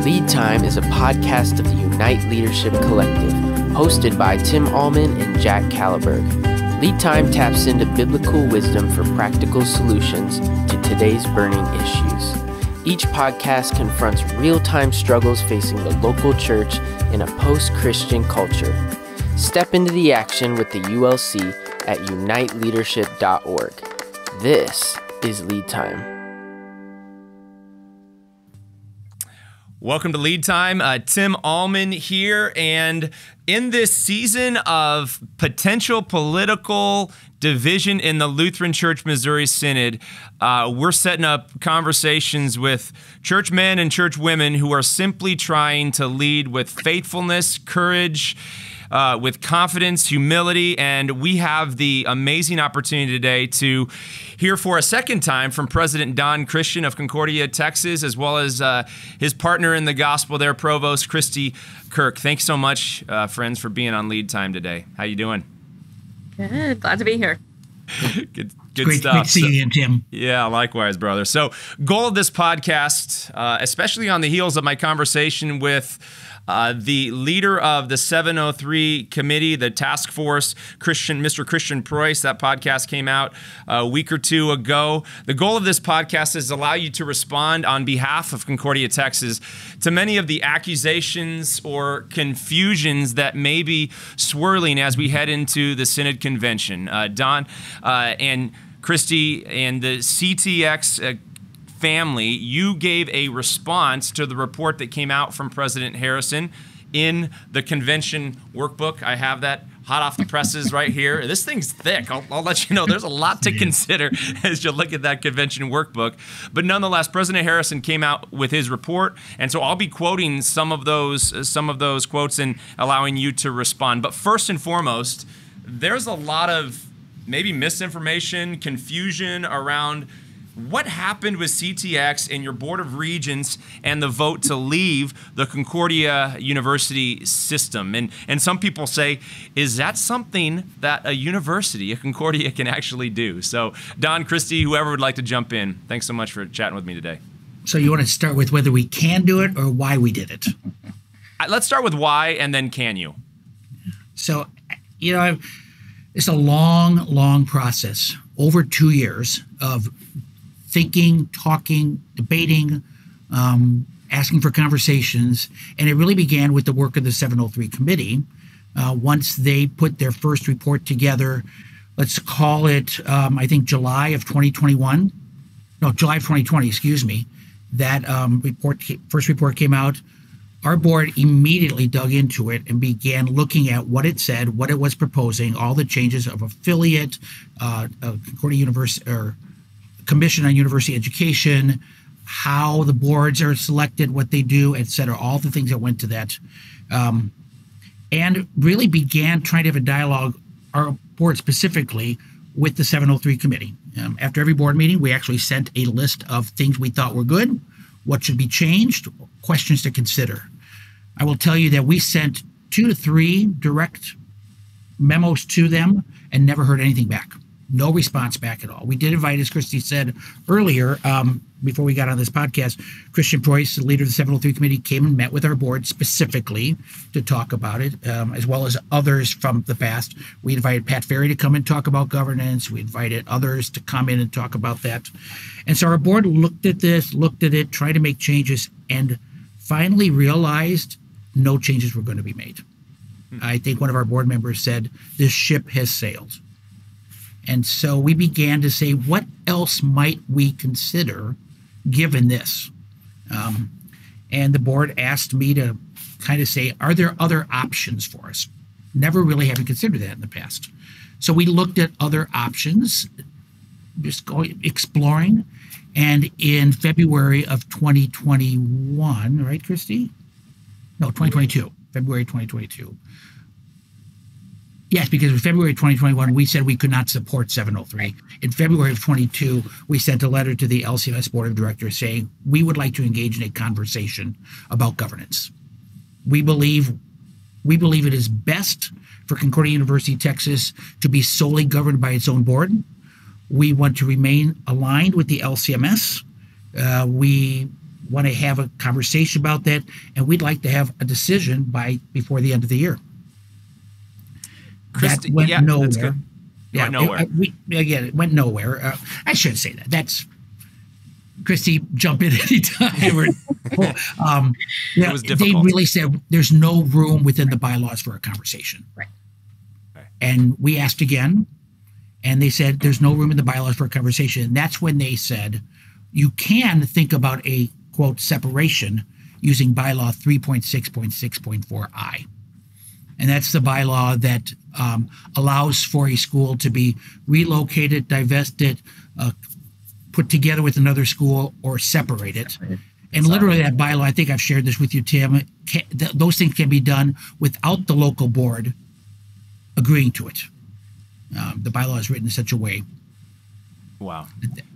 Lead Time is a podcast of the Unite Leadership Collective, hosted by Tim Allman and Jack Caliberg. Lead Time taps into biblical wisdom for practical solutions to today's burning issues. Each podcast confronts real-time struggles facing the local church in a post-Christian culture. Step into the action with the ULC at uniteleadership.org. This is Lead Time. Welcome to Lead Time. Tim Allman here, and in this season of potential political division in the Lutheran Church Missouri Synod, we're setting up conversations with church men and church women who are simply trying to lead with faithfulness, courage, with confidence, humility, and we have the amazing opportunity today to hear for a second time from President Don Christian of Concordia, Texas, as well as his partner in the gospel there, Provost Kristi, Kirk. Thanks so much, friends, for being on Lead Time today. How you doing? Good. Glad to be here. Good great, stuff. Great to see you, Tim. Yeah, likewise, brother. So, goal of this podcast, especially on the heels of my conversation with the leader of the 703 committee, the task force, Mr. Christian Preuss. That podcast came out a week or two ago. The goal of this podcast is to allow you to respond on behalf of Concordia, Texas, to many of the accusations or confusions that may be swirling as we head into the Synod Convention. Don and Kristi and the CTX family, you gave a response to the report that came out from President Harrison in the convention workbook. I have that hot off the presses right here. This thing's thick. I'll let you know there's a lot to consider as you look at that convention workbook. But nonetheless, President Harrison came out with his report, and so I'll be quoting some of those quotes and allowing you to respond. But first and foremost, there's a lot of maybe misinformation, confusion around what happened with CTX and your Board of Regents and the vote to leave the Concordia University system? And some people say, is that something that a university, a Concordia, can actually do? So Don, Kristi, whoever would like to jump in, thanks so much for chatting with me today. So you want to start with whether we can do it or why we did it? Let's start with why, and then can you? So, it's a long process, over 2 years of thinking, talking, debating, asking for conversations, and it really began with the work of the 703 committee. Once they put their first report together, let's call it, I think July of 2020, excuse me, that first report came out. Our board immediately dug into it and began looking at what it said, what it was proposing, all the changes of affiliate, Concordia University, or Commission on University Education, how the boards are selected, what they do, et cetera, all the things that went to that. And really began trying to have a dialogue, our board specifically, with the 703 committee. After every board meeting, we actually sent a list of things we thought were good, what should be changed, questions to consider. I will tell you that we sent 2 to 3 direct memos to them and never heard anything back. No response back at all. We did invite, as Kristi said earlier, before we got on this podcast, Christian Preuss, the leader of the 703 committee, came and met with our board specifically to talk about it, as well as others from the past. We invited Pat Ferry to come and talk about governance. We invited others to come in and talk about that. And so our board looked at this, looked at it, tried to make changes, and finally realized no changes were going to be made. I think one of our board members said, this ship has sailed. And so we began to say, what else might we consider given this? And the board asked me to kind of say, are there other options for us? Never really having considered that in the past. So we looked at other options, just exploring. And in February of 2021, right, Kristi? No, 2022, February 2022. Yes, because in February 2021, we said we could not support 703. In February of 22, we sent a letter to the LCMS Board of Directors saying we would like to engage in a conversation about governance. We believe it is best for Concordia University, Texas, to be solely governed by its own board. We want to remain aligned with the LCMS. We want to have a conversation about that, and we'd like to have a decision before the end of the year. Kristi, that went nowhere. That's good. Yeah, went nowhere. It went nowhere. I shouldn't say that. That's Kristi, jump in anytime. It was difficult. They really said there's no room within the bylaws for a conversation. Right. And we asked again, and they said there's no room in the bylaws for a conversation. And that's when they said you can think about a, quote, separation using bylaw 3.6.6.4I. And that's the bylaw that allows for a school to be relocated, divested, put together with another school, or separated. And literally that bylaw, I think I've shared this with you, Tim, those things can be done without the local board agreeing to it. The bylaw is written in such a way wow,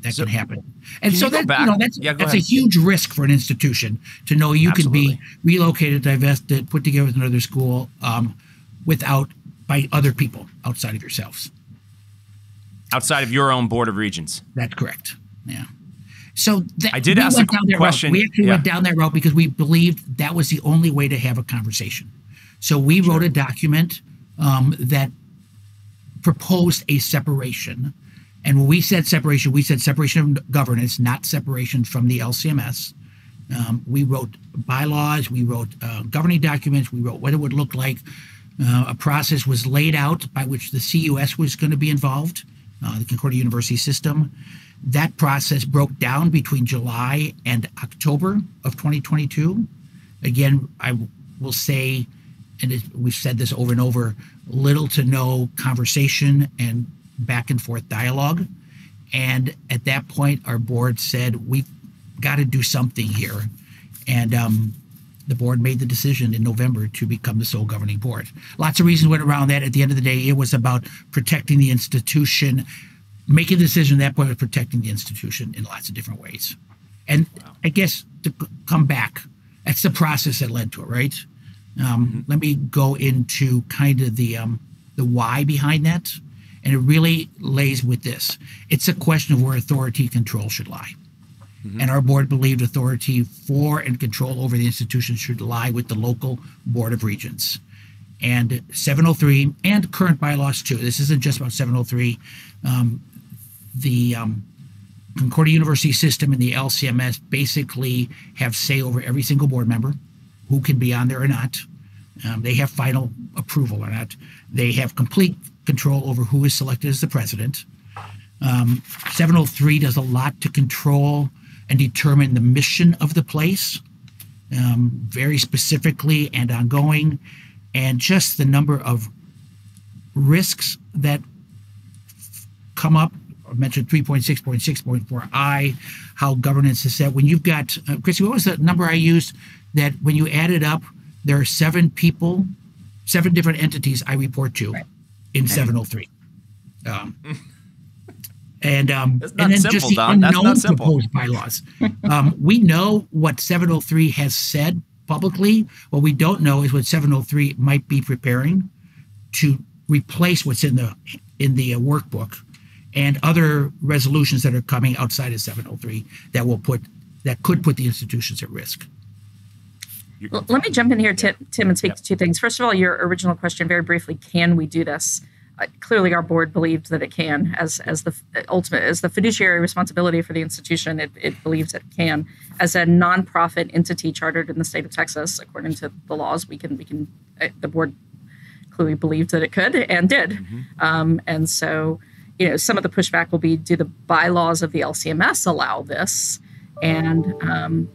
that can happen. And so that's a huge risk for an institution to know you can be relocated, divested, put together with another school by other people outside of yourselves. Outside of your own Board of Regents. That's correct. Yeah. So I did ask a question. We actually went down that route because we believed that was the only way to have a conversation. So we wrote a document that proposed a separation. And when we said separation of governance, not separation from the LCMS. We wrote bylaws, we wrote governing documents, we wrote what it would look like. A process was laid out by which the CUS was going to be involved, the Concordia University system. That process broke down between July and October of 2022. Again, I will say, and we've said this over and over, little to no conversation and back and forth dialogue. And at that point, our board said, we've got to do something here. And the board made the decision in November to become the sole governing board. Lots of reasons went around that. At the end of the day, it was about protecting the institution. Making a decision at that point was protecting the institution in lots of different ways. And I guess to come back, that's the process that led to it, right? Let me go into kind of the why behind that. And it really lays with this. It's a question of where authority control should lie. And our board believed authority for and control over the institution should lie with the local Board of Regents. And 703 and current bylaws too. This isn't just about 703. The Concordia University system and the LCMS basically have say over every single board member, who can be on there or not. They have final approval or not. They have complete control over who is selected as the president. 703 does a lot to control and determine the mission of the place, very specifically and ongoing, and just the number of risks that come up. I mentioned 3.6.6.4I, how governance is set. When you've got, Kristi, what was the number I used? That when you add it up, there are 7 people, 7 different entities I report to in 703. And then simple, just the Don. unknown proposed bylaws. We know what 703 has said publicly. What we don't know is what 703 might be preparing to replace what's in the workbook and other resolutions that are coming outside of 703 that could put the institutions at risk. Well, let me jump in here, Tim, and speak to 2 things. First of all, your original question, very briefly, can we do this? Clearly, our board believed that it can, as the fiduciary responsibility for the institution. It believes it can. As a nonprofit entity chartered in the state of Texas, according to the laws, we can. The board clearly believed that it could and did, and so. Some of the pushback will be, do the bylaws of the LCMS allow this? And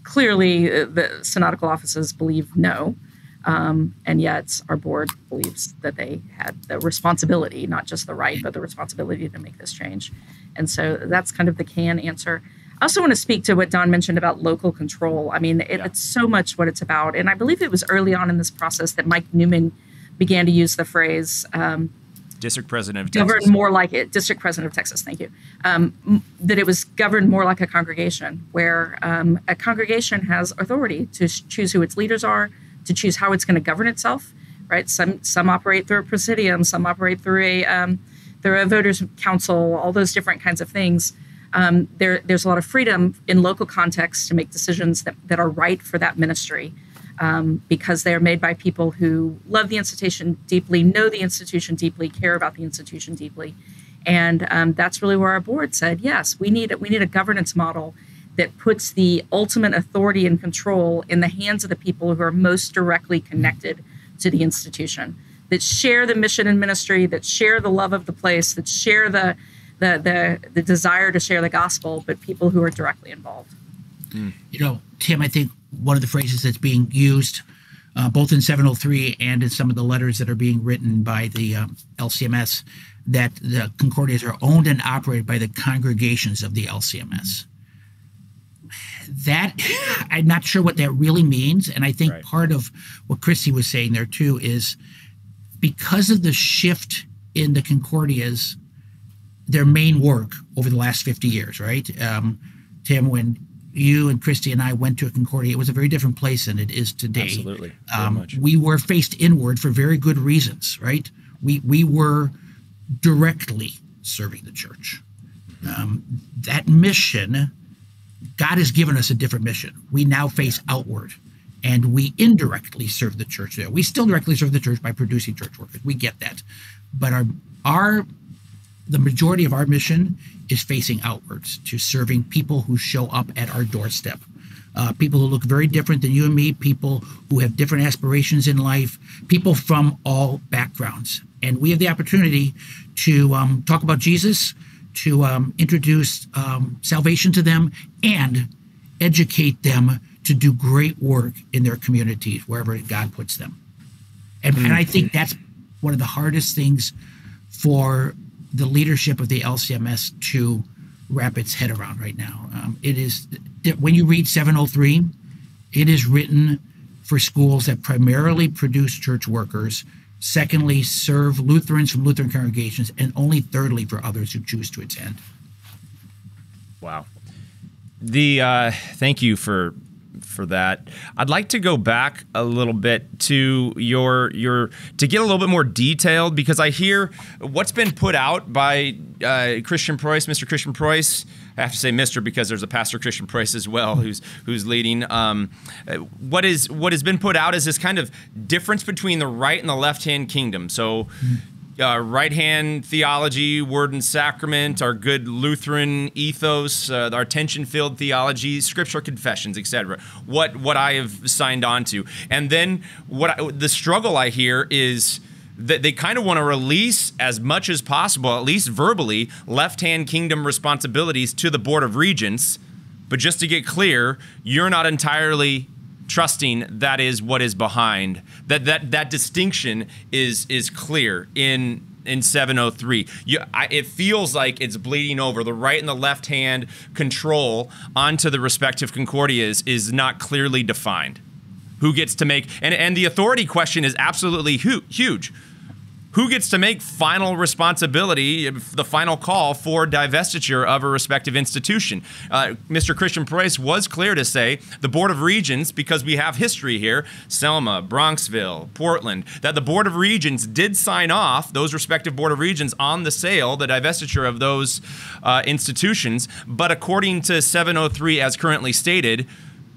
clearly, the synodical offices believe no. And yet our board believes that they had the responsibility, not just the right, but the responsibility to make this change. And so that's kind of the can answer. I also want to speak to what Don mentioned about local control. I mean, it's so much what it's about. And I believe it was early on in this process that Mike Newman began to use the phrase District President of Texas. Governed more like it. District President of Texas, thank you. That it was governed more like a congregation, where a congregation has authority to choose who its leaders are, to choose how it's going to govern itself, right? Some operate through a presidium, some operate through a voters council, all those different kinds of things. there's a lot of freedom in local context to make decisions that are right for that ministry, because they are made by people who love the institution deeply, know the institution deeply, care about the institution deeply. And that's really where our board said, yes, we need a governance model that puts the ultimate authority and control in the hands of the people who are most directly connected to the institution, that share the mission and ministry, that share the love of the place, that share the desire to share the gospel, but people who are directly involved. You know, Tim, I think one of the phrases that's being used both in 703 and in some of the letters that are being written by the LCMS, that the Concordias are owned and operated by the congregations of the LCMS. That, I'm not sure what that really means. And I think part of what Kristi was saying there too is because of the shift in the Concordias, their main work over the last 50 years, right? Tim, when you and Kristi and I went to a Concordia, it was a very different place than it is today. Absolutely. Very much. We were faced inward for very good reasons, right? We were directly serving the church. That mission, God has given us a different mission. We now face outward, and we indirectly serve the church there. We still directly serve the church by producing church workers. We get that. But the majority of our mission is facing outwards to serving people who show up at our doorstep. People who look very different than you and me, people who have different aspirations in life, people from all backgrounds. And we have the opportunity to talk about Jesus, to introduce salvation to them, and educate them to do great work in their communities, wherever God puts them. And I think that's one of the hardest things for the leadership of the LCMS to wrap its head around right now. It is, when you read 703, it is written for schools that primarily produce church workers, secondly, serve Lutherans from Lutheran congregations, and only thirdly, for others who choose to attend. Wow. Thank you for that. I'd like to go back a little bit to to get a little bit more detailed, because I hear what's been put out by Christian Preuss, Mr. Christian Preuss. I have to say Mr. because there's a Pastor Christian Preuss as well who's leading. What has been put out is this kind of difference between the right and the left-hand kingdom. So right-hand theology, word and sacrament, our good Lutheran ethos, our tension-filled theology, scriptural confessions, etc. What I have signed on to. And then the struggle I hear is that they kind of want to release as much as possible, at least verbally, left-hand kingdom responsibilities to the Board of Regents. But just to get clear, you're not entirely trusting that is what is behind. That distinction is clear in 703. It feels like it's bleeding over. The right and the left hand control onto the respective Concordias is not clearly defined. Who gets to make, and the authority question is absolutely huge. Who gets to make final responsibility, the final call for divestiture of a respective institution? Mr. Christian Preuss was clear to say the Board of Regents, because we have history here, Selma, Bronxville, Portland, that the Board of Regents did sign off, those respective Board of Regents, on the sale, the divestiture of those institutions. But according to 703 as currently stated,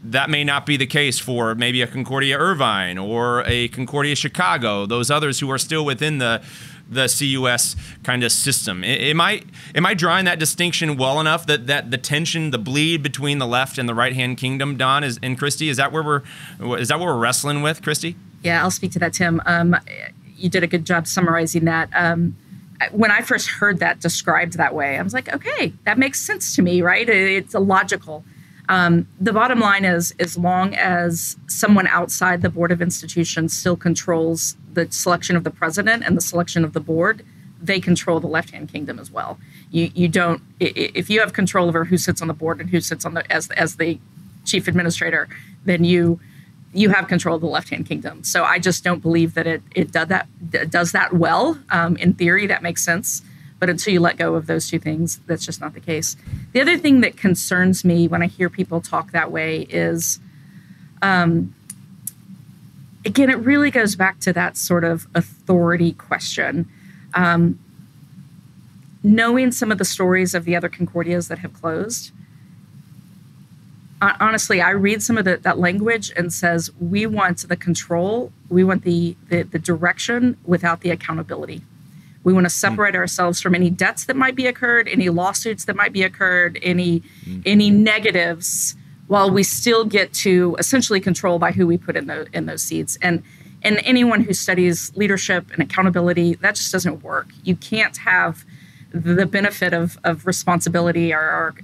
that may not be the case for maybe a Concordia Irvine or a Concordia Chicago, those others who are still within the CUS kind of system. Am I drawing that distinction well enough that the tension, the bleed between the left and the right-hand kingdom, Don and Kristi, is that what we're wrestling with, Kristi? Yeah, I'll speak to that, Tim. You did a good job summarizing that. When I first heard that described that way, I was like, okay, that makes sense to me, right? It's illogical. The bottom line is, as long as someone outside the Board of Institutions still controls the selection of the president and the selection of the board, they control the left-hand kingdom as well. You don't, if you have control over who sits on the board and who sits on as the chief administrator, then you have control of the left-hand kingdom. So I just don't believe that it does that well. In theory, that makes sense. But until you let go of those two things, that's just not the case. The other thing that concerns me when I hear people talk that way is, again, it really goes back to that sort of authority question. knowing some of the stories of the other Concordias that have closed, honestly, I read some of that language and says, we want the control, we want the direction without the accountability. We want to separate ourselves from any debts that might be occurred, any lawsuits that might be occurred, any negatives, while we still get to essentially control by who we put in those seats. And anyone who studies leadership and accountability, that just doesn't work. You can't have the benefit of responsibility or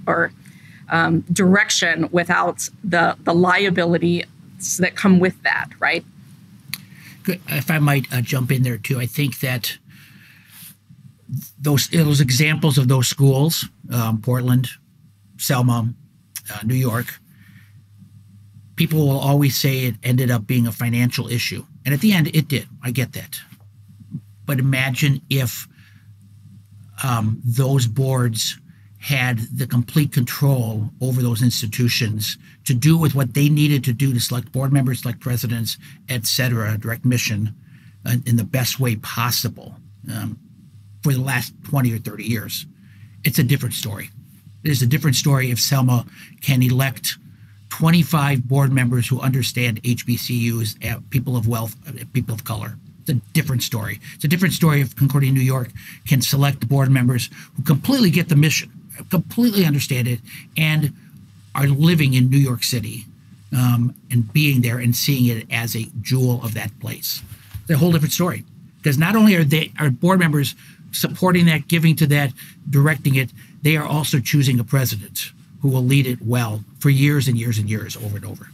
direction without the liabilities that come with that, right? Good. If I might jump in there too, I think that those examples of those schools, Portland, Selma, New York, people will always say it ended up being a financial issue. And at the end, it did. I get that. But imagine if those boards had the complete control over those institutions to do with what they needed to do to select board members, select presidents, et cetera, direct mission in the best way possible for the last 20 or 30 years. It's a different story. It is a different story if Selma can elect 25 board members who understand HBCUs, people of wealth, people of color. It's a different story. It's a different story if Concordia New York can select board members who completely get the mission, completely understand it, and are living in New York City and being there and seeing it as a jewel of that place. It's a whole different story. Because not only are board members supporting that, giving to that, directing it, they are also choosing a president who will lead it well for years and years and years, over and over.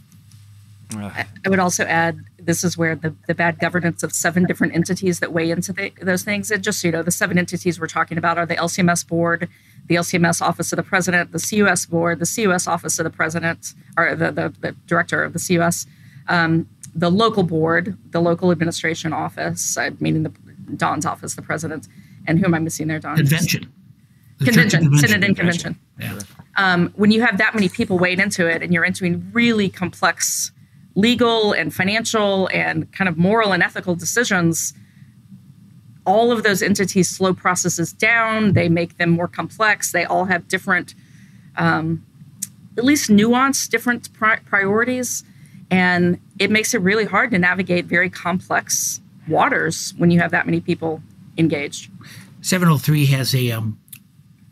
I would also add, this is where the bad governance of 7 different entities that weigh into those things. And just so you know, the 7 entities we're talking about are the LCMS board, the LCMS office of the president, the CUS board, the CUS office of the president, or the director of the CUS, the local board, the local administration office, meaning Don's office, the president, and who am I missing there, Don? Convention. Synod and Convention. Yeah. When you have that many people weighed into it and you're entering really complex legal and financial and kind of moral and ethical decisions, all of those entities slow processes down. They make them more complex. They all have different, at least nuanced, different priorities. And it makes it really hard to navigate very complex waters when you have that many people engaged. 703 has a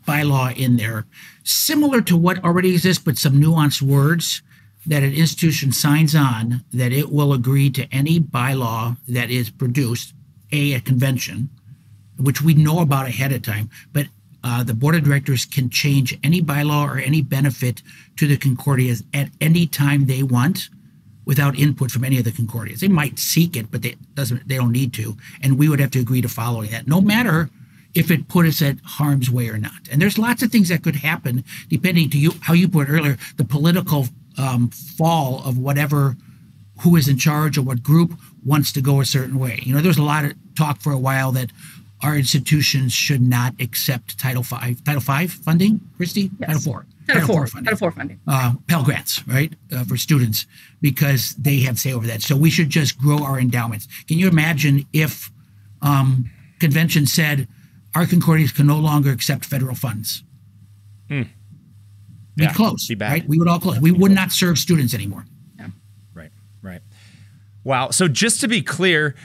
bylaw in there similar to what already exists, but some nuanced words that an institution signs on that it will agree to any bylaw that is produced, at convention, which we know about ahead of time, but the board of directors can change any bylaw or any benefit to the Concordias at any time they want without input from any of the Concordias. They might seek it, but they don't need to, and we would have to agree to following that, no matter if it put us at harm's way or not. And there's lots of things that could happen depending to how you put it earlier, the political fall of who is in charge or what group wants to go a certain way. You know, there's a lot of talk for a while that our institutions should not accept Title V funding, Kristi? Yes. Title IV funding. Pell Grants, right, for students, because they have say over that. So we should just grow our endowments. Can you imagine if convention said our Concordias can no longer accept federal funds? We'd close, right? We would all close. We would not serve students anymore. Yeah. Right. Wow. So just to be clear,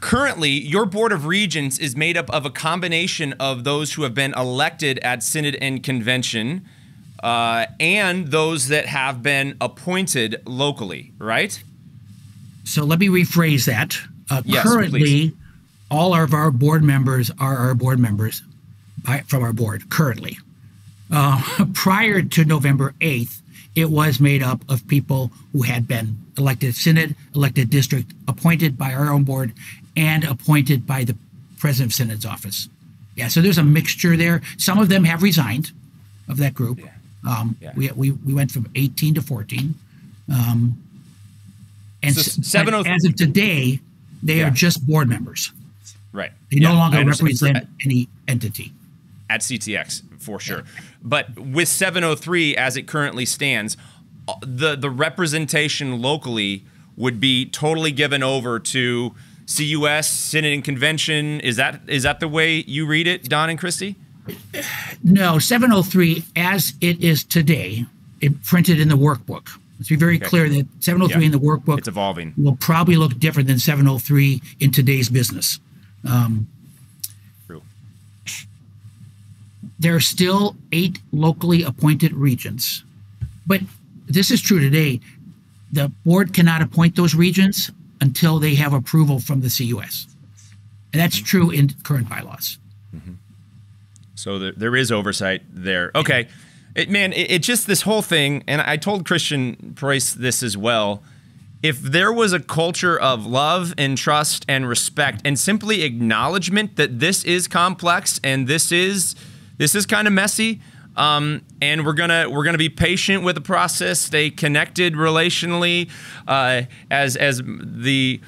currently your Board of Regents is made up of a combination of those who have been elected at Synod and Convention and those that have been appointed locally, right? So let me rephrase that. Yes, currently, please. All of our board members are our board members from our board, currently. Prior to November 8th, it was made up of people who had been elected Synod, elected district, appointed by our own board, and appointed by the president of Synod's office. Yeah, so there's a mixture there. Some of them have resigned of that group. We went from 18 to 14. And so as of today, they are just board members. Right. They no longer represent any entity. At CTX, for sure. But with 703, as it currently stands, the representation locally would be totally given over to CUS, Synod and Convention. Is that the way you read it, Don and Kristi? No, 703 as it is today, it printed in the workbook. Let's be very clear that 703 in the workbook it's evolving. Will probably look different than 703 in today's business. True. There are still 8 locally appointed regents, but this is true today. The board cannot appoint those regents until they have approval from the CUS. And that's true in current bylaws. So there is oversight there. Okay. It just this whole thing, and I told Christian Preuss this as well, if there was a culture of love and trust and respect and simply acknowledgement that this is complex and this is kind of messy, and we're gonna be patient with the process, stay connected relationally, as the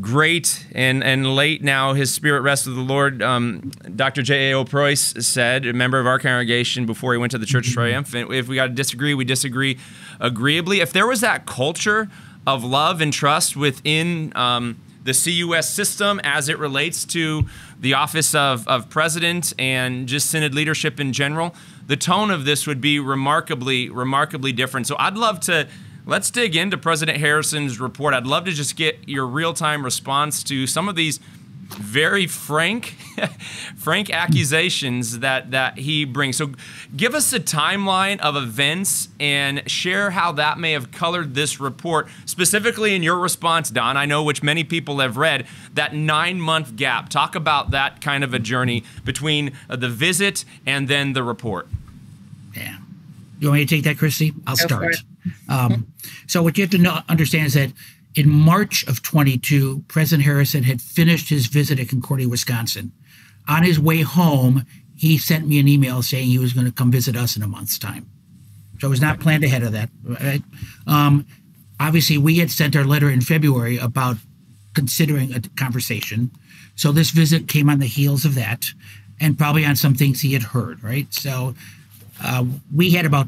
great and late now, his spirit rests with the Lord, Dr. J.A.O. Preuss said, a member of our congregation before he went to the Church Triumphant, if we got to disagree, we disagree agreeably. If there was that culture of love and trust within the CUS system as it relates to the office of president and just synod leadership in general, the tone of this would be remarkably different. So I'd love to, let's dig into President Harrison's report. I'd love to just get your real-time response to some of these very frank accusations that he brings. So give us a timeline of events and share how that may have colored this report, specifically in your response, Don, I know which many people have read, that 9-month gap. Talk about that kind of a journey between the visit and then the report. Yeah. You want me to take that, Kristi? I'll start. So what you have to understand is that in March of 22, President Harrison had finished his visit at Concordia, Wisconsin. On his way home, he sent me an email saying he was going to come visit us in a month's time. So it was not planned ahead of that. Right? Obviously, we had sent our letter in February about considering a conversation. So this visit came on the heels of that and probably on some things he had heard, right? So we had about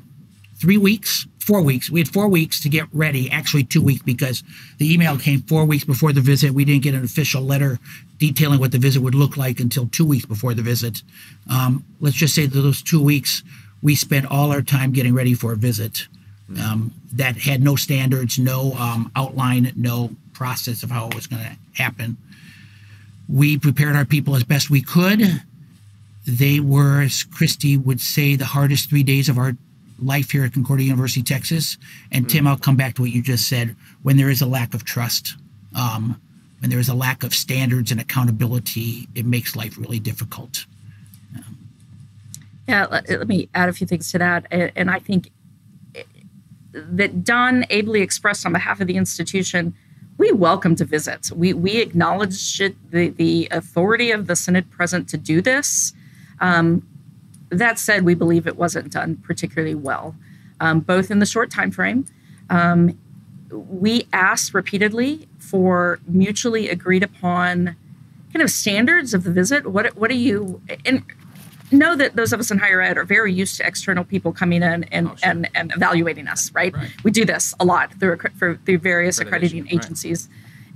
4 weeks. We had 4 weeks to get ready, actually 2 weeks, because the email came 4 weeks before the visit. We didn't get an official letter detailing what the visit would look like until 2 weeks before the visit. Let's just say that those 2 weeks, we spent all our time getting ready for a visit that had no standards, no outline, no process of how it was going to happen. We prepared our people as best we could. They were, as Kristi would say, the hardest 3 days of our life here at Concordia University, Texas. And Tim, I'll come back to what you just said. When there is a lack of trust, when there is a lack of standards and accountability, it makes life really difficult. Yeah, let me add a few things to that. And I think that Don ably expressed on behalf of the institution, we welcomed a visit. We acknowledged the authority of the Synod present to do this. That said, we believe it wasn't done particularly well, both in the short time frame. We asked repeatedly for mutually agreed upon kind of standards of the visit. What do you, and know that those of us in higher ed are very used to external people coming in and evaluating us, right? We do this a lot through various accrediting agencies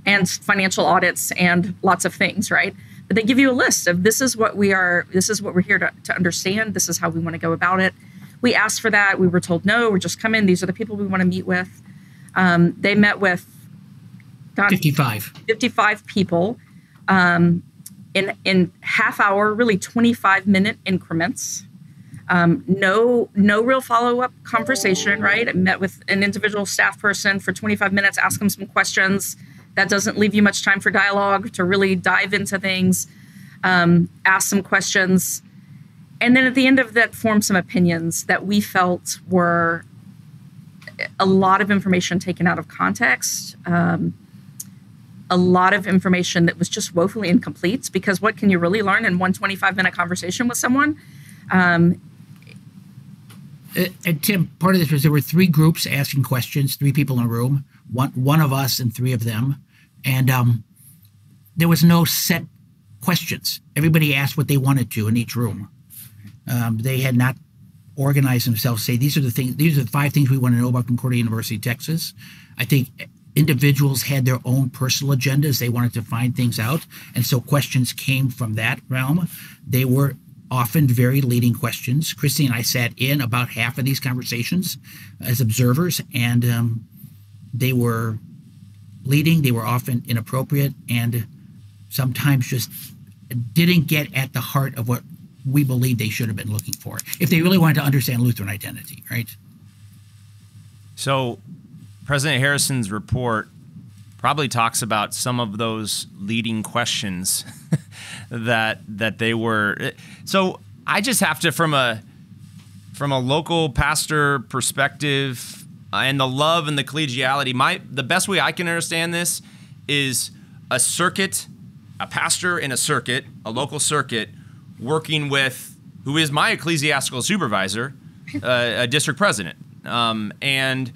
and financial audits and lots of things, right? But they give you a list of this is what we're here to understand. This is how we want to go about it. We asked for that. We were told, no, we're just coming. These are the people we want to meet with. They met with 55 people in half-hour, really 25-minute increments. No real follow-up conversation, right? I met with an individual staff person for 25 minutes, ask them some questions. That doesn't leave you much time for dialogue to really dive into things, ask some questions. And then at the end of that, form some opinions that we felt were a lot of information taken out of context, a lot of information that was just woefully incomplete, because what can you really learn in one 25-minute conversation with someone? And Tim, part of this was there were 3 groups asking questions, 3 people in a room, one of us and 3 of them. And there was no set questions. Everybody asked what they wanted to in each room. They had not organized themselves, say, these are the 5 things we want to know about Concordia University, Texas. I think individuals had their own personal agendas. They wanted to find things out. And so questions came from that realm. They were often very leading questions. Kristi and I sat in about half of these conversations as observers, and they were leading. They were often inappropriate and sometimes just didn't get at the heart of what we believe they should have been looking for if they really wanted to understand Lutheran identity, right? So President Harrison's report probably talks about some of those leading questions that they were. So I just have to, from a local pastor perspective and the love and the collegiality, the best way I can understand this is a pastor in a circuit, a local circuit, working with who is my ecclesiastical supervisor, a district president. And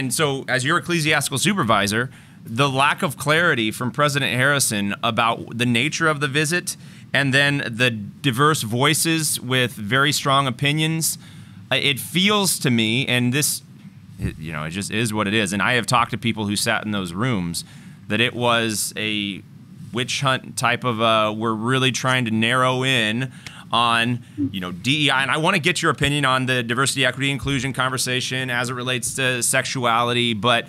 so as your ecclesiastical supervisor, the lack of clarity from President Harrison about the nature of the visit and then the diverse voices with very strong opinions, it feels to me, and this, it just is what it is. And I have talked to people who sat in those rooms that it was a witch hunt type of, we're really trying to narrow in on, DEI. And I want to get your opinion on the diversity, equity, inclusion conversation as it relates to sexuality, but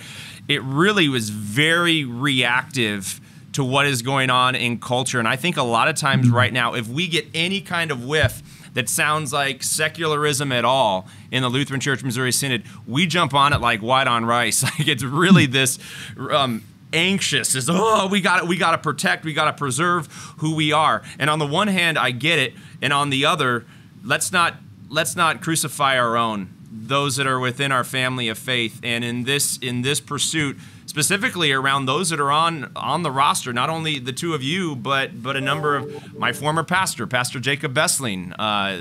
it really was very reactive to what is going on in culture. And I think a lot of times right now, if we get any kind of whiff that sounds like secularism at all in the Lutheran Church Missouri Synod, we jump on it like white on rice. Like it's really this anxious, is we got to protect, we got to preserve who we are. And on the one hand, I get it, and on the other, let's not crucify our own, those that are within our family of faith. And in this pursuit, specifically around those that are on the roster, not only the two of you, but a number of my former pastor, Pastor Jacob Bessling,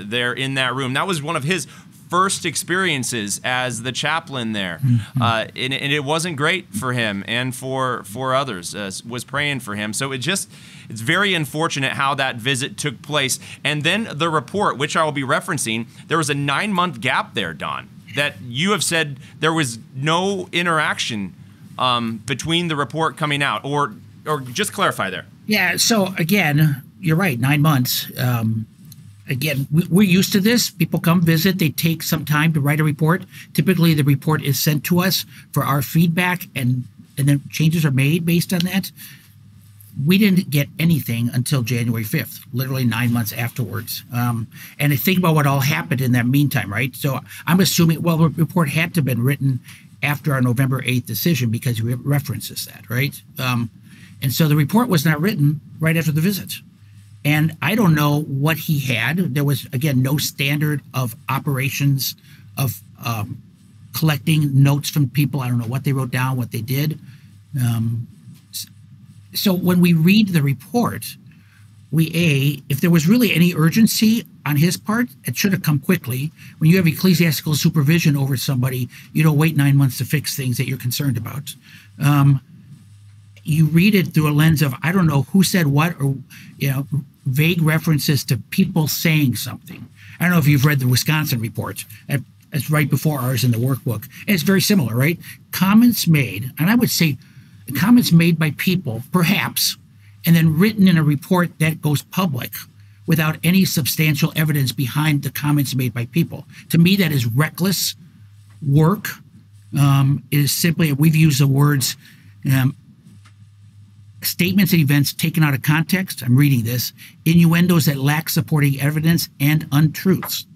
there in that room. That was one of his first experiences as the chaplain there, and it wasn't great for him and for others. Was praying for him. So it's very unfortunate how that visit took place. And then the report, which I will be referencing, there was a 9-month gap there, Don, that you have said there was no interaction between the report coming out, or just clarify there. Yeah. So again, you're right. 9 months. Again, we're used to this. People come visit. They take some time to write a report. Typically, the report is sent to us for our feedback, and then changes are made based on that. We didn't get anything until January 5th, literally 9 months afterwards. And I think about what all happened in that meantime, right? So I'm assuming, well, the report had to have been written after our November 8th decision because it references that, right? And so the report was not written right after the visit. And I don't know what he had. There was, again, no standard of operations of collecting notes from people. I don't know what they wrote down, what they did. So when we read the report, if there was really any urgency on his part, it should have come quickly. When you have ecclesiastical supervision over somebody, you don't wait 9 months to fix things that you're concerned about. You read it through a lens of, I don't know who said what, or, vague references to people saying something. I don't know if you've read the Wisconsin report. It's right before ours in the workbook. And it's very similar, right? Comments made, and I would say comments made by people, perhaps, and then written in a report that goes public without any substantial evidence behind the comments made by people. To me, that is reckless work. It is simply, we've used the words, statements and events taken out of context, I'm reading this, innuendos that lack supporting evidence, and untruths,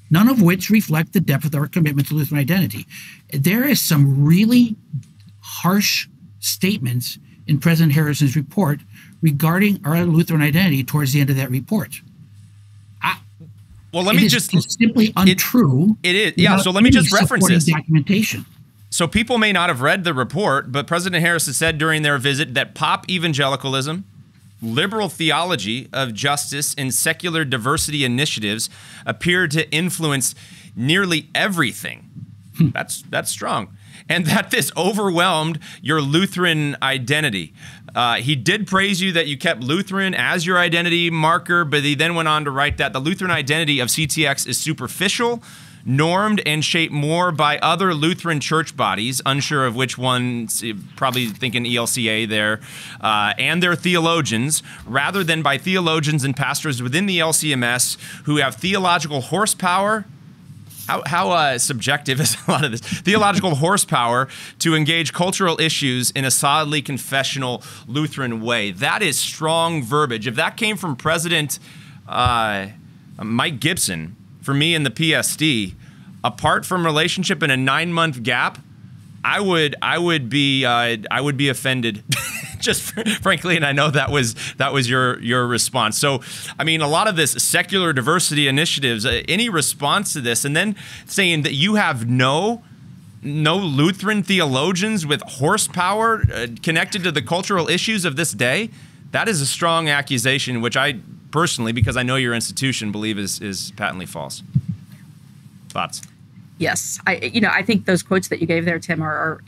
none of which reflect the depth of our commitment to Lutheran identity. There is some really harsh statements in President Harrison's report regarding our Lutheran identity towards the end of that report. Well, let me just... It's simply untrue. It is, yeah, so let me just reference this. Documentation. So people may not have read the report, but President Harrison said during their visit that pop evangelicalism, liberal theology of justice, and secular diversity initiatives appear to influence nearly everything. That's strong. And that this overwhelmed your Lutheran identity. He did praise you that you kept Lutheran as your identity marker, but he then went on to write that the Lutheran identity of CTX is superficial, normed and shaped more by other Lutheran church bodies, unsure of which ones, probably thinking ELCA there, and their theologians, rather than by theologians and pastors within the LCMS who have theological horsepower. How subjective is a lot of this? Theological horsepower to engage cultural issues in a solidly confessional Lutheran way. That is strong verbiage. If that came from President Mike Gibson, for me in the PSD, apart from relationship in a 9-month gap, I would be offended. Just frankly, and I know that was your response. So, I mean, a lot of this secular diversity initiatives, any response to this, and then saying that you have no Lutheran theologians with horsepower connected to the cultural issues of this day, that is a strong accusation, which I personally, because I know your institution, believe is patently false. Thoughts? Yes, I think those quotes that you gave there, Tim, are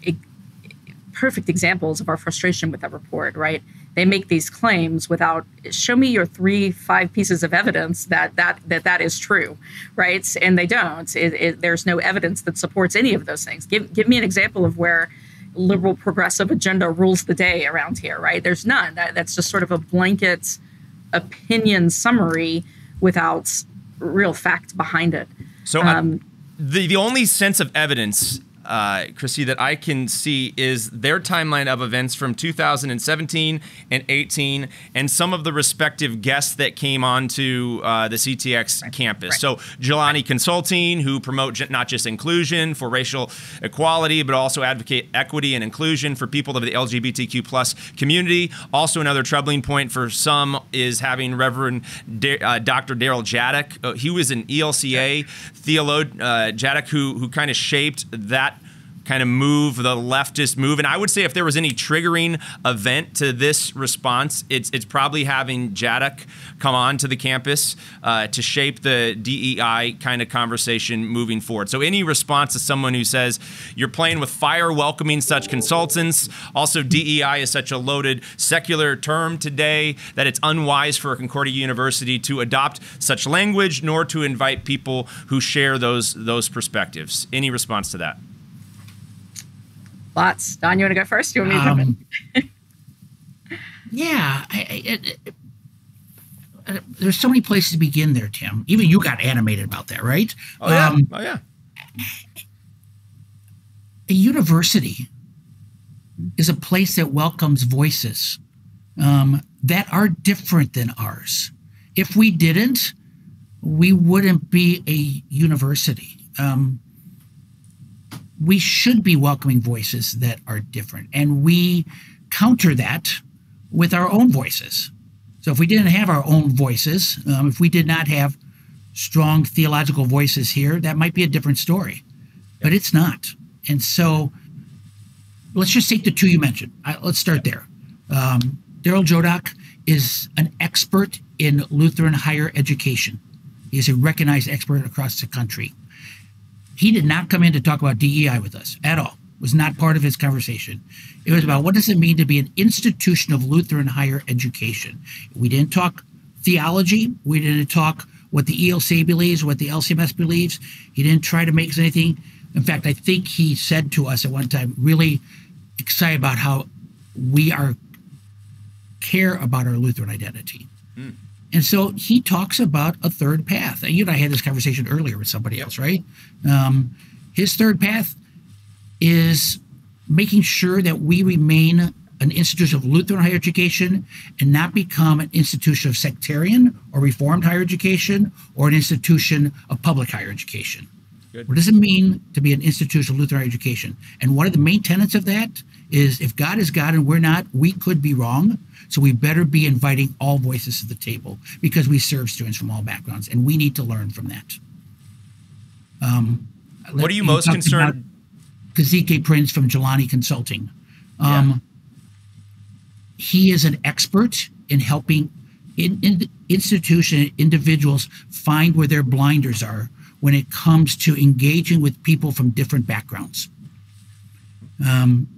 perfect examples of our frustration with that report, right? They make these claims without, show me your 3-5 pieces of evidence that is true, right? And they don't. There's no evidence that supports any of those things. Give me an example of where liberal progressive agenda rules the day around here, right? There's none. That's just sort of a blanket opinion summary without real fact behind it. So the only sense of evidence, Kristi, that I can see is their timeline of events from 2017 and 18 and some of the respective guests that came onto the CTX campus. Right. So Jelani Consulting, who promote not just inclusion for racial equality, but also advocate equity and inclusion for people of the LGBTQ plus community. Also another troubling point for some is having Reverend Dr. Daryl Jadek. He was an ELCA theologian, Jadek, who kind of shaped that kind of move, the leftist move. And I would say if there was any triggering event to this response, it's probably having Jadek come on to the campus to shape the DEI kind of conversation moving forward. So any response to someone who says you're playing with fire welcoming such consultants, also DEI is such a loaded secular term today that it's unwise for a Concordia University to adopt such language nor to invite people who share those perspectives. Any response to that? Lots. Don, you want to go first? You want me to jump in? Yeah. There's so many places to begin there, Tim. Even you got animated about that, right? Oh, yeah. Oh, yeah. A university is a place that welcomes voices that are different than ours. If we didn't, we wouldn't be a university. We should be welcoming voices that are different, and we counter that with our own voices. So if we didn't have our own voices, if we did not have strong theological voices here, that might be a different story, but it's not. And so let's just take the two you mentioned. Let's start there. Daryl Jadek is an expert in Lutheran higher education. He is a recognized expert across the country. He did not come in to talk about DEI with us at all. It was not part of his conversation. It was about what does it mean to be an institution of Lutheran higher education. We didn't talk theology. We didn't talk what the ELCA believes, what the LCMS believes. He didn't try to make us anything. In fact, I think he said to us at one time, really excited about how we care about our Lutheran identity. And so he talks about a third path. You and I had this conversation earlier with somebody else, right? His third path is making sure that we remain an institution of Lutheran higher education and not become an institution of sectarian or Reformed higher education or an institution of public higher education. Good. What does it mean to be an institution of Lutheran higher education? And one of the main tenets of that is if God is God and we're not, we could be wrong. So we better be inviting all voices to the table because we serve students from all backgrounds, and we need to learn from that. What are you most concerned? Kazike Prince from Jelani Consulting. He is an expert in helping institution individuals find where their blinders are when it comes to engaging with people from different backgrounds.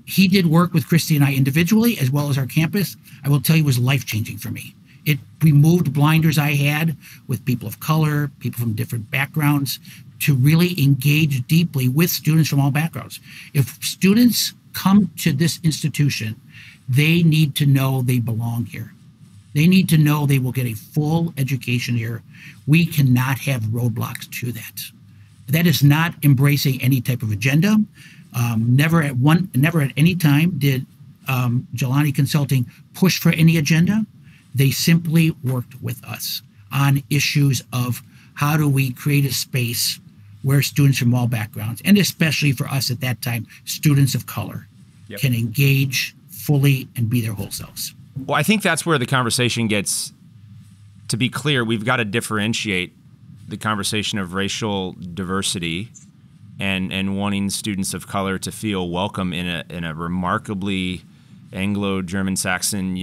He did work with Kristi and I individually as well as our campus. I will tell you it was life-changing for me. It removed blinders I had with people of color, people from different backgrounds, to really engage deeply with students from all backgrounds. If students come to this institution, they need to know they belong here. They need to know they will get a full education here. We cannot have roadblocks to that. That is not embracing any type of agenda. Never at any time did Jelani Consulting push for any agenda. They simply worked with us on issues of how do we create a space where students from all backgrounds, and especially for us at that time, students of color, can engage fully and be their whole selves. Well, I think that's where the conversation gets, to be clear, we've got to differentiate the conversation of racial diversity and wanting students of color to feel welcome in a remarkably Anglo-German Saxon,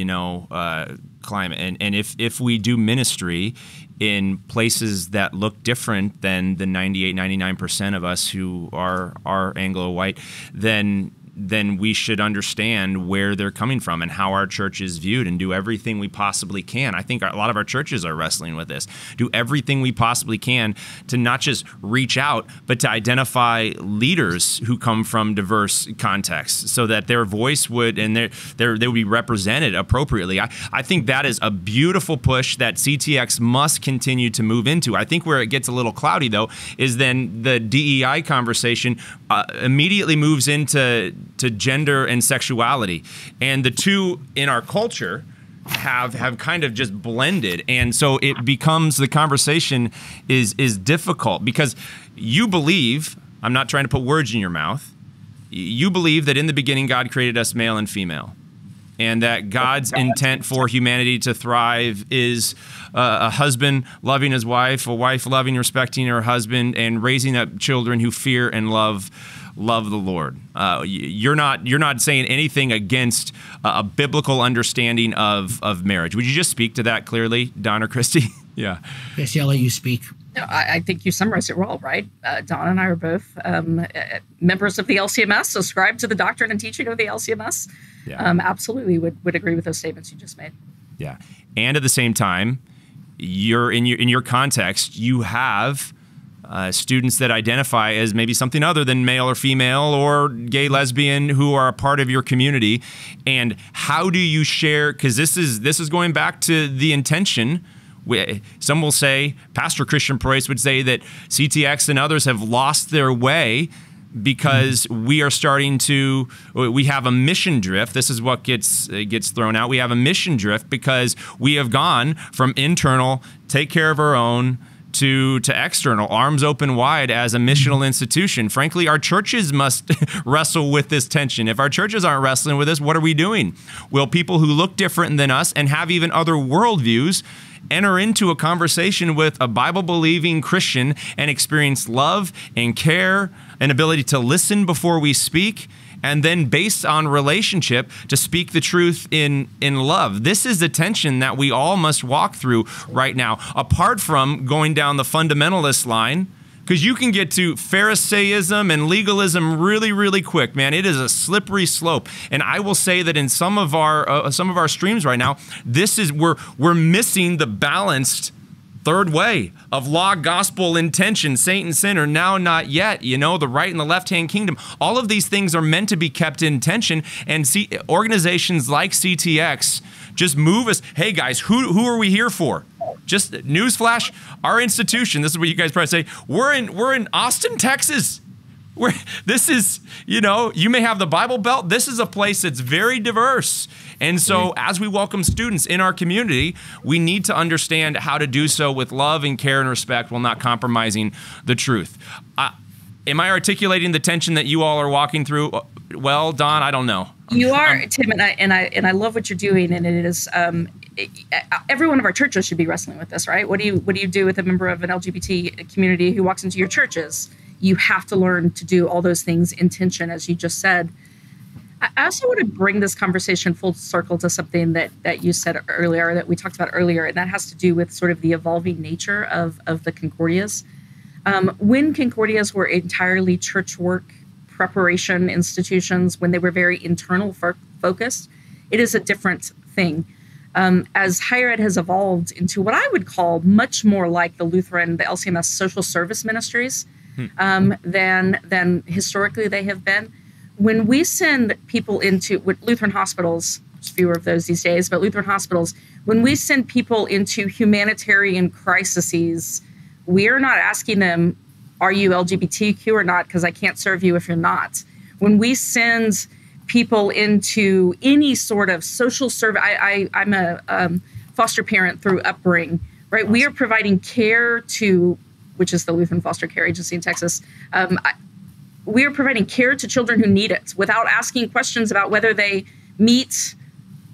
climate. And if we do ministry in places that look different than the 98, 99% of us who are Anglo-white, then we should understand where they're coming from and how our church is viewed and do everything we possibly can. I think a lot of our churches are wrestling with this. Do everything we possibly can to not just reach out, but to identify leaders who come from diverse contexts so that their voice would, and they would be represented appropriately. I think that is a beautiful push that CTX must continue to move into. I think where it gets a little cloudy, though, is then the DEI conversation immediately moves into gender and sexuality, and the two in our culture have kind of just blended, and so it becomes, the conversation is difficult because you believe, I'm not trying to put words in your mouth, you believe that in the beginning God created us male and female, and that God's intent for humanity to thrive is a husband loving his wife, a wife loving and respecting her husband, and raising up children who fear and love the Lord. You're not saying anything against a biblical understanding of marriage. Would you just speak to that clearly, Don or Kristi? Yeah. Yes, I'll let you speak. No, I think you summarized it well, right? Don and I are both members of the LCMS, subscribe to the doctrine and teaching of the LCMS. Yeah. Absolutely would agree with those statements you just made. Yeah. And at the same time, you're in your context, you have students that identify as maybe something other than male or female or gay, lesbian, who are a part of your community. And how do you share, because this is going back to the intention. Some will say, Pastor Christian Provost would say that CTX and others have lost their way because we are starting to, we have a mission drift. This is what gets thrown out. We have a mission drift because we have gone from internal, take care of our own, to external, arms open wide as a missional institution. Frankly, our churches must wrestle with this tension. If our churches aren't wrestling with this, what are we doing? Will people who look different than us and have even other worldviews enter into a conversation with a Bible-believing Christian and experience love and care and ability to listen before we speak, and then based on relationship to speak the truth in love? This is the tension that we all must walk through right now, apart from going down the fundamentalist line, because you can get to Pharisaism and legalism really, really quick, man. It is a slippery slope. And I will say that in some of our streams right now, we're missing the balanced third way of law, gospel, intention, saint and sinner, now, not yet, the right and the left-hand kingdom. All of these things are meant to be kept in tension, and organizations like CTX just move us. Hey guys, who are we here for? Just newsflash, our institution, this is what you guys probably say, we're in Austin, Texas. This is, you may have the Bible Belt. This is a place that's very diverse. And so as we welcome students in our community, we need to understand how to do so with love and care and respect while not compromising the truth. Am I articulating the tension that you all are walking through? Well, Don, I don't know. You are, Tim, and I love what you're doing, and it is every one of our churches should be wrestling with this, right? What do you do with a member of an LGBT community who walks into your churches? You have to learn to do all those things in tension, as you just said. I also want to bring this conversation full circle to something that you said earlier, that we talked about earlier, and that has to do with sort of the evolving nature of the Concordias. When Concordias were entirely church work preparation institutions, when they were very internal focused, it is a different thing. as higher ed has evolved into what I would call much more like the Lutheran, the LCMS social service ministries than historically they have been. When we send people into Lutheran hospitals, there's fewer of those these days, but Lutheran hospitals, when we send people into humanitarian crises, we are not asking them, are you LGBTQ or not? Because I can't serve you if you're not. When we send people into any sort of social service, I'm a foster parent through Upbring, right? Awesome. We are providing care to, which is the Lutheran Foster Care Agency in Texas. We are providing care to children who need it without asking questions about whether they meet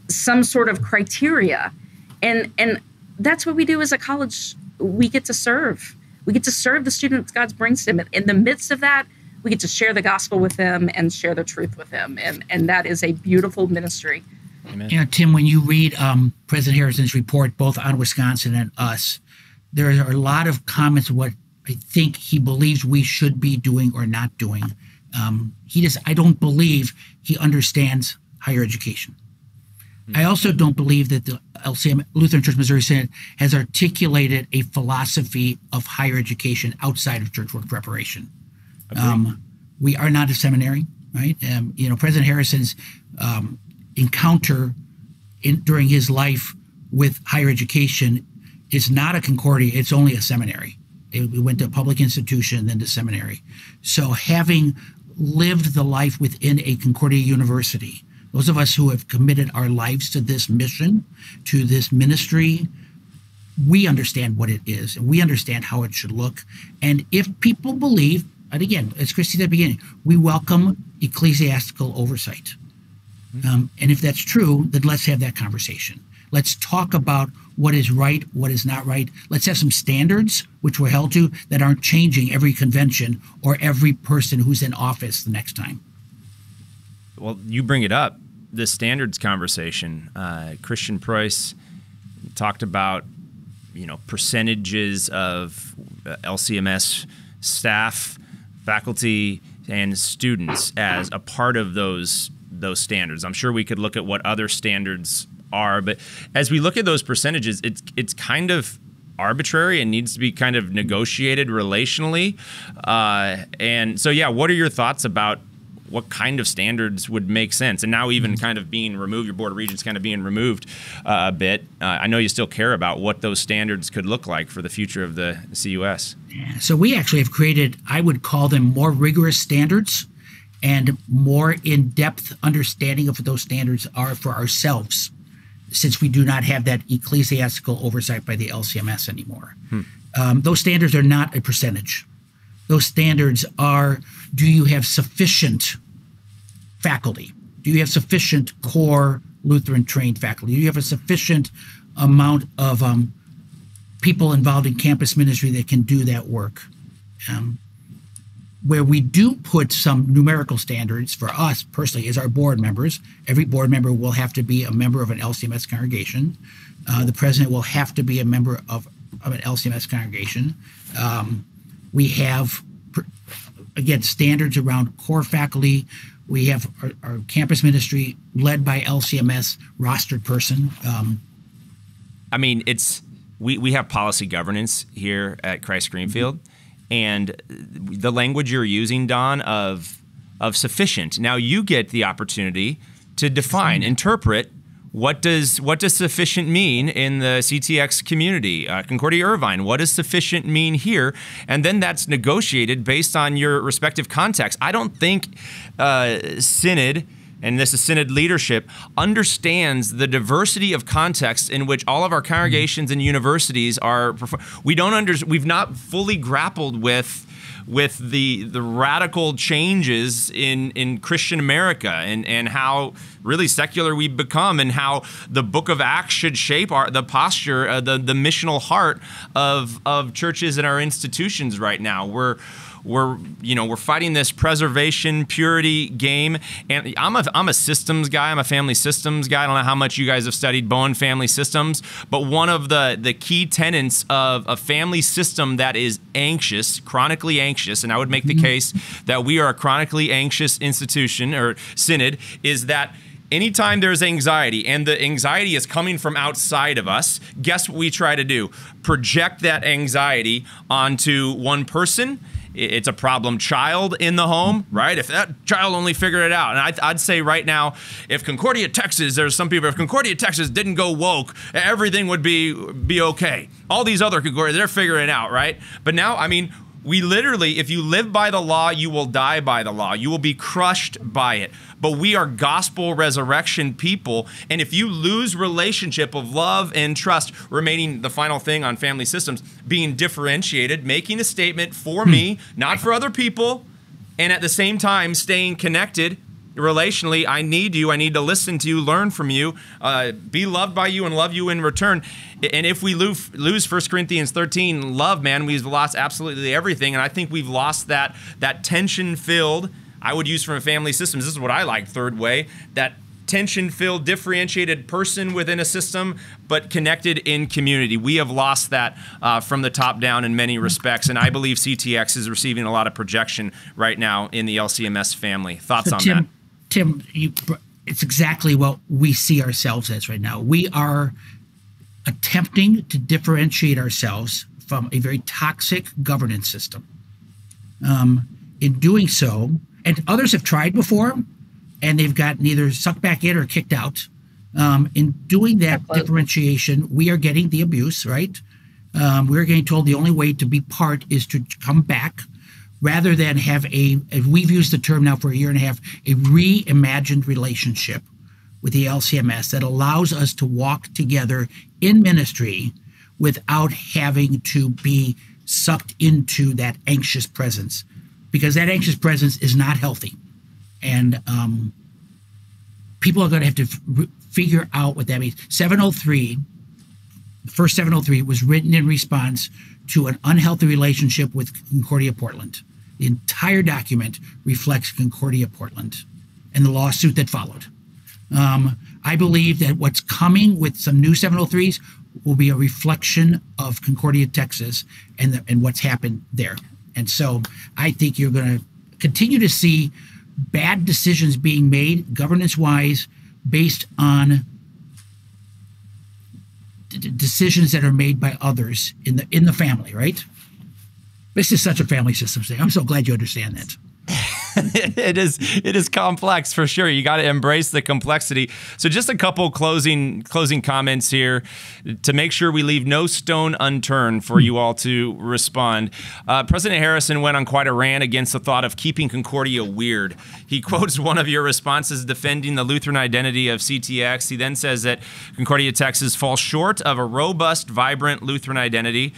some sort of criteria. And that's what we do as a college. We get to serve. We get to serve the students God brings to them. In the midst of that, we get to share the gospel with them and share the truth with them. And that is a beautiful ministry. Amen. You know, Tim, when you read President Harrison's report, both on Wisconsin and us, there are a lot of comments of what I think he believes we should be doing or not doing. I don't believe he understands higher education. I also don't believe that the LCM, Lutheran Church Missouri Synod, has articulated a philosophy of higher education outside of church work preparation. We are not a seminary, right? You know, President Harrison's encounter during his life with higher education is not a Concordia, it's only a seminary. We went to a public institution, then to seminary. So having lived the life within a Concordia University, those of us who have committed our lives to this mission, to this ministry, we understand what it is, and we understand how it should look. And if people believe, and again, as Kristi said at the beginning, we welcome ecclesiastical oversight. And if that's true, then let's have that conversation. Let's talk about what is right, what is not right. Let's have some standards which we're held to that aren't changing every convention or every person who's in office the next time. Well, you bring it up, the standards conversation. Christian Preuss talked about, you know, percentages of LCMS staff, faculty, and students as a part of those standards. I'm sure we could look at what other standards are, but as we look at those percentages, it's kind of arbitrary and needs to be kind of negotiated relationally. And so, yeah, what are your thoughts about what kind of standards would make sense? And now even kind of being removed, your Board of Regents kind of being removed a bit, I know you still care about what those standards could look like for the future of the CUS. Yeah, so we actually have created, I would call them more rigorous standards and more in-depth understanding of what those standards are for ourselves, since we do not have that ecclesiastical oversight by the LCMS anymore. Those standards are not a percentage. Those standards are, do you have sufficient faculty? Do you have sufficient core Lutheran trained faculty? Do you have a sufficient amount of people involved in campus ministry that can do that work? Where we do put some numerical standards for us personally is our board members. Every board member will have to be a member of an LCMS congregation. The president will have to be a member of an LCMS congregation. We have, again, standards around core faculty. We have our campus ministry led by LCMS rostered person. I mean, we have policy governance here at Christ Greenfield. And the language you're using, Don, of sufficient. Now you get the opportunity to define, interpret what does sufficient mean in the CTX community, Concordia Irvine. What does sufficient mean here? And then that's negotiated based on your respective context. I don't think Synod, and this is Synod leadership, understands the diversity of contexts in which all of our congregations and universities are. We've not fully grappled with the radical changes in Christian America and how really secular we've become, and how the Book of Acts should shape the posture, the missional heart of churches and our institutions right now. We're fighting this preservation purity game, and I'm a systems guy. I'm a family systems guy. I don't know how much you guys have studied Bowen family systems, but one of the key tenets of a family system that is anxious, chronically anxious, and I would make the case that we are a chronically anxious institution or synod, is that anytime there's anxiety and the anxiety is coming from outside of us, guess what we try to do? Project that anxiety onto one person. It's a problem child in the home, right? If that child only figured it out. And I'd say right now, if Concordia, Texas, there's some people, if Concordia, Texas didn't go woke, everything would be okay. All these other Concordia, they're figuring it out, right? But now, I mean, we literally, if you live by the law, you will die by the law. You will be crushed by it. But we are gospel resurrection people. And if you lose relationship of love and trust, remaining the final thing on family systems, being differentiated, making a statement for me, not for other people, and at the same time staying connected relationally, I need you. I need to listen to you, learn from you, be loved by you, and love you in return. And if we lose 1 Corinthians 13, love, man, we've lost absolutely everything. And I think we've lost that tension-filled, I would use from a family systems. This is what I like, third way, that tension-filled, differentiated person within a system, but connected in community. We have lost that from the top down in many respects, and I believe CTX is receiving a lot of projection right now in the LCMS family. Thoughts on that? Tim, it's exactly what we see ourselves as right now. We are attempting to differentiate ourselves from a very toxic governance system. In doing so, and others have tried before, and they've gotten either sucked back in or kicked out. In doing that differentiation, we are getting the abuse, right? We're getting told the only way to be part is to come back, rather than have we've used the term now for a year and a half, a reimagined relationship with the LCMS that allows us to walk together in ministry without having to be sucked into that anxious presence, because that anxious presence is not healthy. And people are going to have to figure out what that means. 703, the first 703 was written in response to an unhealthy relationship with Concordia Portland. The entire document reflects Concordia Portland and the lawsuit that followed. I believe that what's coming with some new 703s will be a reflection of Concordia, Texas, and what's happened there. And so I think you're going to continue to see bad decisions being made governance-wise based on decisions that are made by others in the family, right? This is such a family systems thing. I'm so glad you understand that. It is complex for sure. You got to embrace the complexity. So just a couple closing comments here to make sure we leave no stone unturned for you all to respond. President Harrison went on quite a rant against the thought of keeping Concordia weird. He quotes one of your responses defending the Lutheran identity of CTX. He then says that Concordia, Texas falls short of a robust, vibrant Lutheran identity.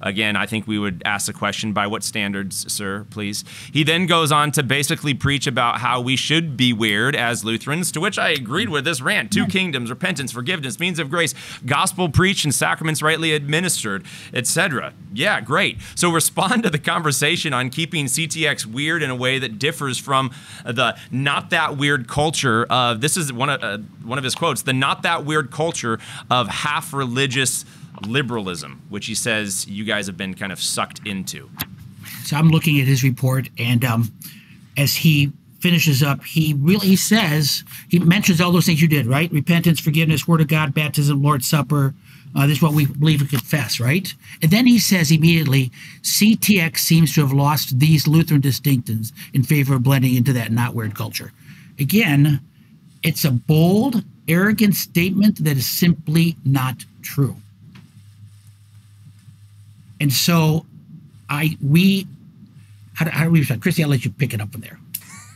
Again, I think we would ask the question, by what standards, sir, please? He then goes on to basically preach about how we should be weird as Lutherans, to which I agreed with this rant. 2 kingdoms, repentance, forgiveness, means of grace, gospel preached and sacraments rightly administered, etc. Yeah, great. So respond to the conversation on keeping CTX weird in a way that differs from the not that weird culture of, this is one of his quotes, the not that weird culture of half religious liberalism, which he says you guys have been kind of sucked into. So I'm looking at his report, and as he finishes up, he mentions all those things you did, right? Repentance, forgiveness, word of God, baptism, Lord's Supper. This is what we believe and confess, right? And then he says immediately, CTX seems to have lost these Lutheran distinctions in favor of blending into that not weird culture. Again, it's a bold, arrogant statement that is simply not true. And so how do we respond? Kristi, I'll let you pick it up from there.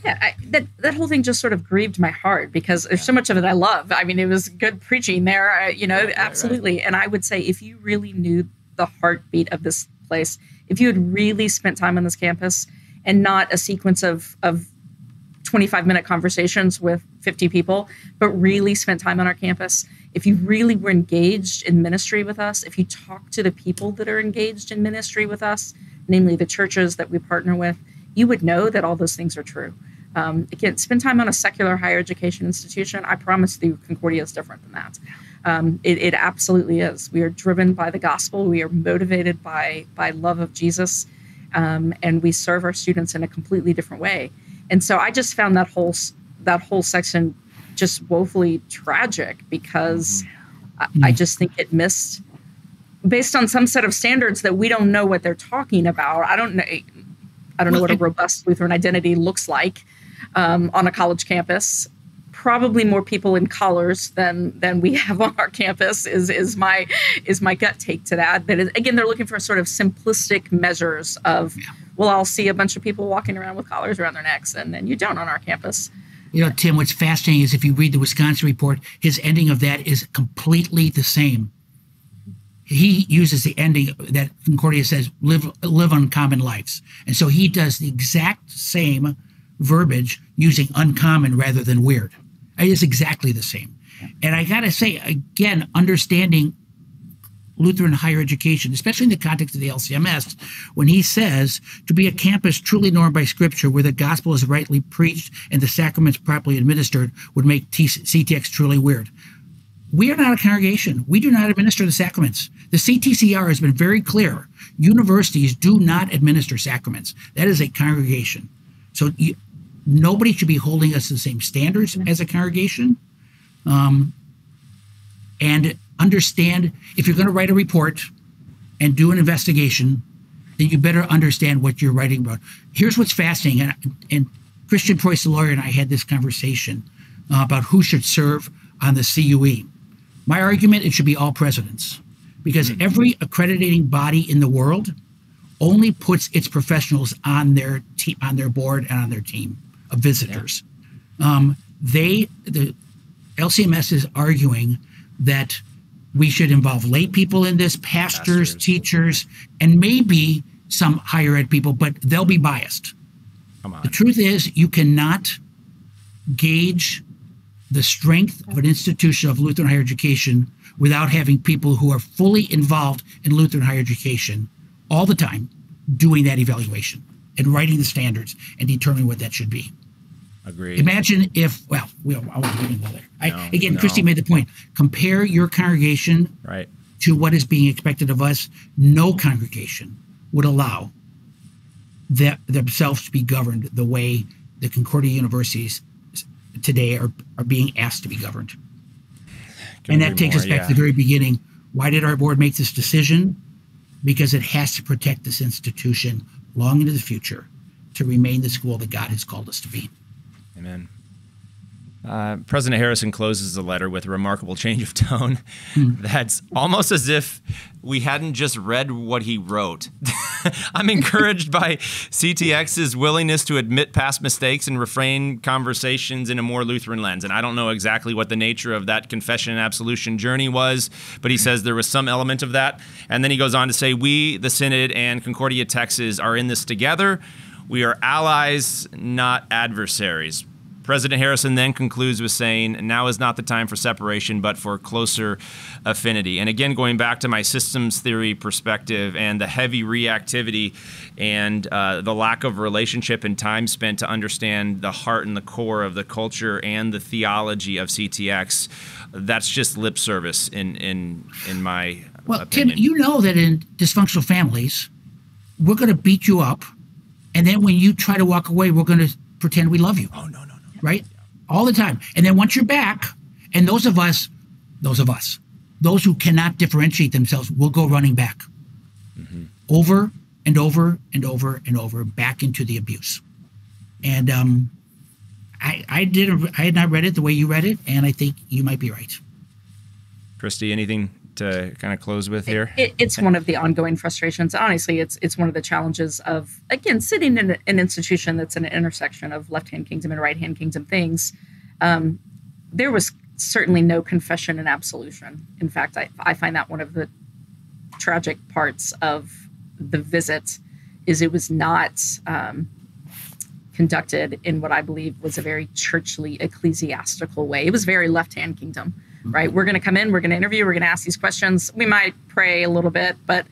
Yeah, that whole thing just sort of grieved my heart, because there's so much of it I love. I mean, it was good preaching there, absolutely. Right. And I would say, if you really knew the heartbeat of this place, if you had really spent time on this campus and not a sequence of 25-minute conversations with 50 people, but really spent time on our campus, if you really were engaged in ministry with us, if you talk to the people that are engaged in ministry with us, namely the churches that we partner with, you would know that all those things are true. Again, spend time on a secular higher education institution. I promise you, Concordia is different than that. It absolutely is. We are driven by the gospel. We are motivated by love of Jesus, and we serve our students in a completely different way. And so I just found that whole section just woefully tragic, because I just think it missed, based on some set of standards that we don't know what they're talking about. I don't know what a robust Lutheran identity looks like on a college campus. Probably more people in collars than we have on our campus is my gut take to that. But again, they're looking for sort of simplistic measures of, well, I'll see a bunch of people walking around with collars around their necks, and then you don't on our campus. You know, Tim, what's fascinating is if you read the Wisconsin report, his ending of that is completely the same. He uses the ending that Concordia says, live uncommon lives. And so he does the exact same verbiage using uncommon rather than weird. It is exactly the same. And I got to say, again, understanding Lutheran higher education, especially in the context of the LCMS, when he says to be a campus truly normed by Scripture, where the gospel is rightly preached and the sacraments properly administered, would make CTX truly weird. We are not a congregation. We do not administer the sacraments. The CTCR has been very clear. Universities do not administer sacraments. That is a congregation. So nobody should be holding us to the same standards as a congregation. And understand, if you're going to write a report and do an investigation, then you better understand what you're writing about. Here's what's fascinating. And Christian Preuss, the lawyer, and I had this conversation about who should serve on the CUE. My argument, it should be all presidents, because every accrediting body in the world only puts its professionals on their board and on their team of visitors. The LCMS is arguing that we should involve lay people in this, pastors, teachers, and maybe some higher ed people, but they'll be biased. Come on. The truth is, you cannot gauge the strength of an institution of Lutheran higher education without having people who are fully involved in Lutheran higher education all the time doing that evaluation and writing the standards and determining what that should be. Agreed. Imagine if, well, I won't get into there. Kristi made the point. Compare your congregation to what is being expected of us. No congregation would allow themselves to be governed the way the Concordia universities today are being asked to be governed. And that takes us back to the very beginning. Why did our board make this decision? Because it has to protect this institution long into the future to remain the school that God has called us to be. Amen. President Harrison closes the letter with a remarkable change of tone. That's almost as if we hadn't just read what he wrote. I'm encouraged by CTX's willingness to admit past mistakes and reframe conversations in a more Lutheran lens. And I don't know exactly what the nature of that confession and absolution journey was, but he says there was some element of that. And then he goes on to say, we, the Synod and Concordia, Texas, are in this together. We are allies, not adversaries. President Harrison then concludes with saying, now is not the time for separation, but for closer affinity. And again, going back to my systems theory perspective and the heavy reactivity and the lack of relationship and time spent to understand the heart and the core of the culture and the theology of CTX, that's just lip service in my opinion. Tim, you know that in dysfunctional families, we're going to beat you up, and then when you try to walk away, we're going to pretend we love you. Oh, no. Right? All the time. And then once you're back, and those of us, those who cannot differentiate themselves will go running back over and over and over and over back into the abuse. And I had not read it the way you read it, and I think you might be right. Kristi, anything to kind of close with here? It's one of the ongoing frustrations. Honestly, it's one of the challenges of, again, sitting in an institution that's an intersection of left-hand kingdom and right-hand kingdom things. There was certainly no confession and absolution. In fact, I find that one of the tragic parts of the visit is it was not conducted in what I believe was a very churchly, ecclesiastical way. It was very left-hand kingdom. Right, we're going to come in, we're going to interview, we're going to ask these questions. We might pray a little bit, but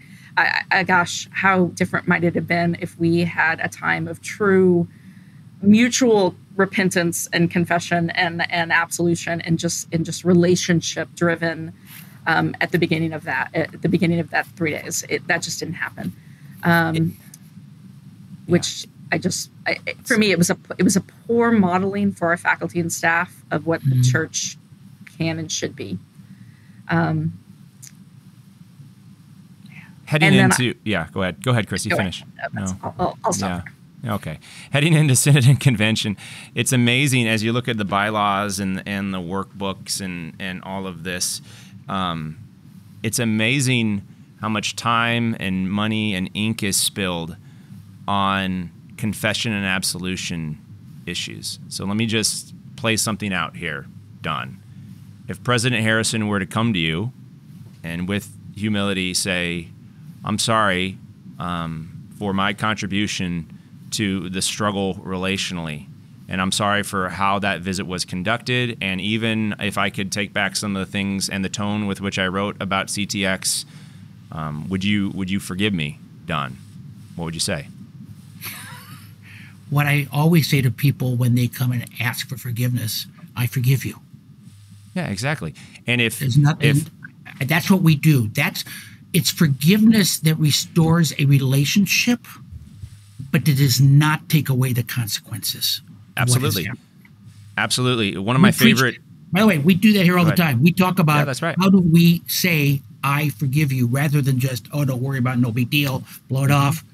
gosh, how different might it have been if we had a time of true mutual repentance and confession and absolution and just relationship driven at the beginning of that 3 days. That just didn't happen. Which for me, it was a poor modeling for our faculty and staff of what the church can and should be. Heading into go ahead, Kristi, finish. I'll stop. Yeah. Okay. Heading into Synod and Convention, it's amazing as you look at the bylaws and the workbooks and all of this. It's amazing how much time and money and ink is spilled on confession and absolution issues. So let me just play something out here, Don. If President Harrison were to come to you and with humility say, I'm sorry for my contribution to the struggle relationally, and I'm sorry for how that visit was conducted, and even if I could take back some of the things and the tone with which I wrote about CTX, would you forgive me, Don? What would you say? What I always say to people when they come and ask for forgiveness, I forgive you. Yeah, exactly. And if that's what we do. It's forgiveness that restores a relationship, but it does not take away the consequences. Absolutely. Absolutely. One of my favorite. By the way, we do that here all the time. We talk about that's right. How do we say, I forgive you, rather than just, oh, don't worry about it, no big deal, blow it off.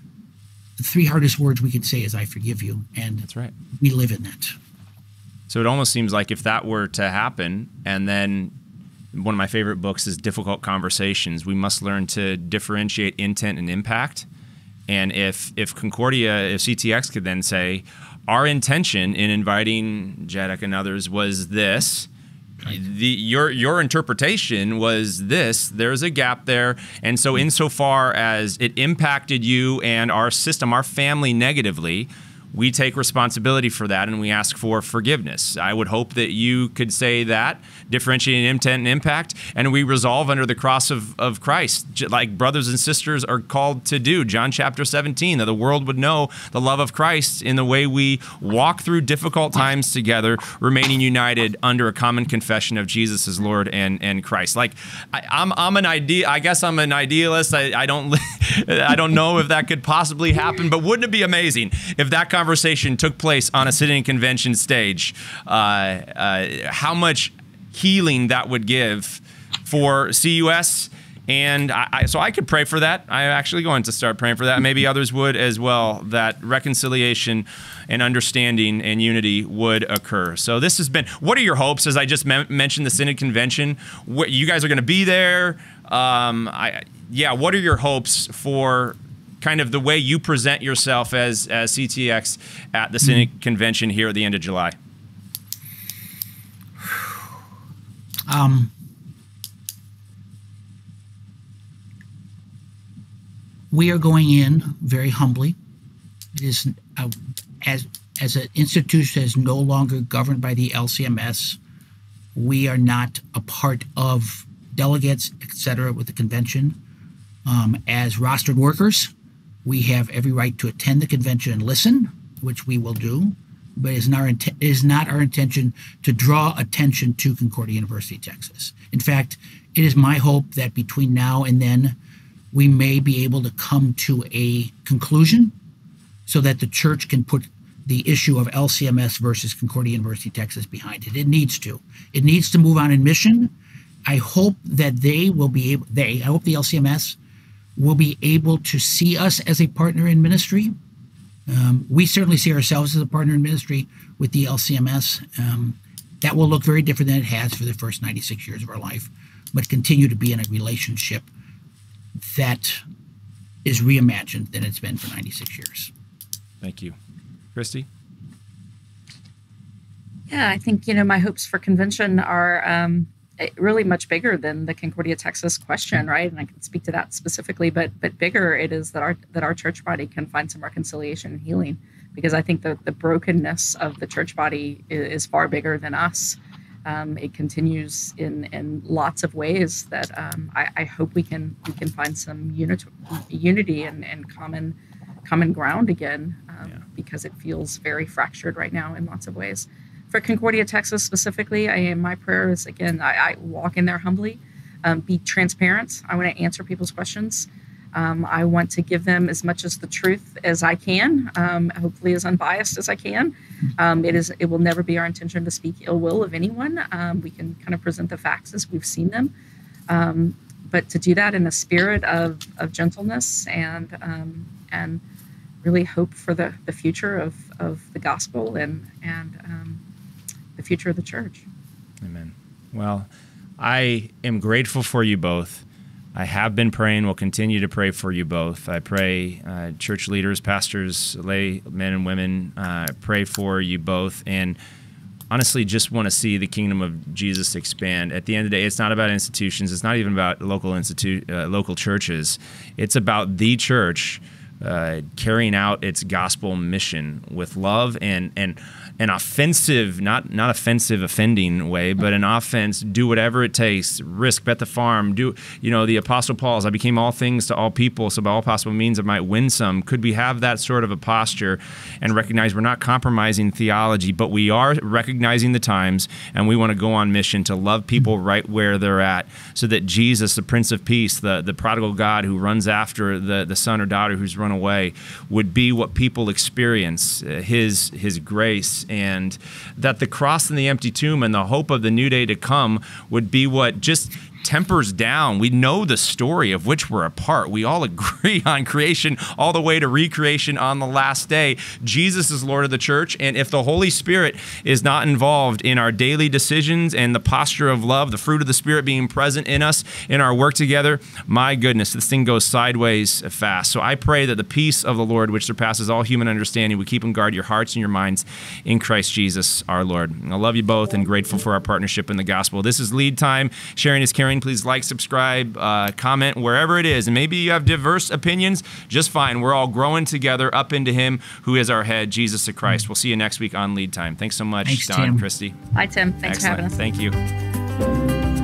The three hardest words we can say is, I forgive you. And that's right. We live in that. So it almost seems like if that were to happen, and then one of my favorite books is Difficult Conversations, we must learn to differentiate intent and impact. And if CTX could then say, our intention in inviting Jedek and others was this, your interpretation was this, there's a gap there. And so insofar as it impacted you and our system, our family negatively, we take responsibility for that and we ask for forgiveness. I would hope that you could say that, differentiating intent and impact, and we resolve under the cross of Christ, like brothers and sisters are called to do. John chapter 17, that the world would know the love of Christ in the way we walk through difficult times together, remaining united under a common confession of Jesus as Lord and Christ. Like I'm an idea. I guess I'm an idealist. I don't I don't know if that could possibly happen, but wouldn't it be amazing if that conversation took place on a sitting convention stage? How much healing that would give for CUS, and so I could pray for that. I'm actually going to start praying for that. Maybe others would as well, that reconciliation and understanding and unity would occur. So this has been, what are your hopes? As I just mentioned, the Synod Convention, you guys are going to be there. What are your hopes for kind of the way you present yourself as CTX at the Synod Convention here at the end of July? We are going in very humbly. It is as an institution that is no longer governed by the LCMS. We are not a part of delegates, etc., with the convention. As rostered workers, we have every right to attend the convention and listen, which we will do. But it is not our intention to draw attention to Concordia University, Texas. In fact, it is my hope that between now and then, we may be able to come to a conclusion so that the church can put the issue of LCMS versus Concordia University, Texas behind it. It needs to. It needs to move on in mission. I hope that I hope the LCMS will be able to see us as a partner in ministry. We certainly see ourselves as a partner in ministry with the LCMS. That will look very different than it has for the first 96 years of our life, but continue to be in a relationship that is reimagined than it's been for 96 years. Thank you. Kristi? Yeah, I think, my hopes for convention are really much bigger than the Concordia, Texas question, right? And I can speak to that specifically, but bigger it is that our church body can find some reconciliation and healing, because I think the brokenness of the church body is far bigger than us. It continues in lots of ways that I hope we can find some unity and common ground again, because it feels very fractured right now in lots of ways. For Concordia, Texas specifically, my prayer is, again, I walk in there humbly, be transparent. I want to answer people's questions. I want to give them as much as the truth as I can, hopefully as unbiased as I can. It will never be our intention to speak ill will of anyone. We can kind of present the facts as we've seen them. But to do that in a spirit of gentleness and really hope for the future of the gospel and the future of the church. Amen. Well, I am grateful for you both. I have been praying, will continue to pray for you both. I pray church leaders, pastors, lay men and women, pray for you both. And honestly, just want to see the kingdom of Jesus expand. At the end of the day, it's not about institutions. It's not even about local churches. It's about the church carrying out its gospel mission with love and an offensive, not offensive, offending way, but an offense. Do whatever it takes. Risk, bet the farm. Do the Apostle Paul's, I became all things to all people, so by all possible means I might win some. Could we have that sort of a posture and recognize we're not compromising theology, but we are recognizing the times, and we want to go on mission to love people right where they're at, so that Jesus, the Prince of Peace, the prodigal God who runs after the son or daughter who's run away, would be what people experience, his grace, and that the cross and the empty tomb and the hope of the new day to come would be what just tempers down. We know the story of which we're a part. We all agree on creation all the way to recreation on the last day. Jesus is Lord of the church, and if the Holy Spirit is not involved in our daily decisions and the posture of love, the fruit of the Spirit being present in us in our work together, my goodness, this thing goes sideways fast. So I pray that the peace of the Lord, which surpasses all human understanding, would keep and guard your hearts and your minds in Christ Jesus our Lord. I love you both and grateful for our partnership in the gospel. This is Lead Time. Sharing is caring. Please like, subscribe, comment, wherever it is. And maybe you have diverse opinions, just fine. We're all growing together up into Him who is our head, Jesus the Christ. We'll see you next week on Lead Time. Thanks so much, Thanks, Don, Tim. Kristi. Hi, Tim. Thanks for having us. Thank you.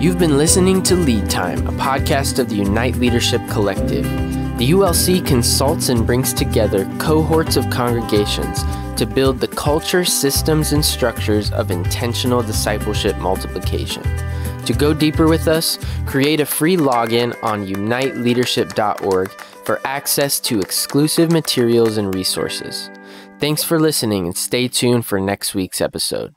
You've been listening to Lead Time, a podcast of the Unite Leadership Collective. The ULC consults and brings together cohorts of congregations to build the culture, systems, and structures of intentional discipleship multiplication. To go deeper with us, create a free login on uniteleadership.org for access to exclusive materials and resources. Thanks for listening, and stay tuned for next week's episode.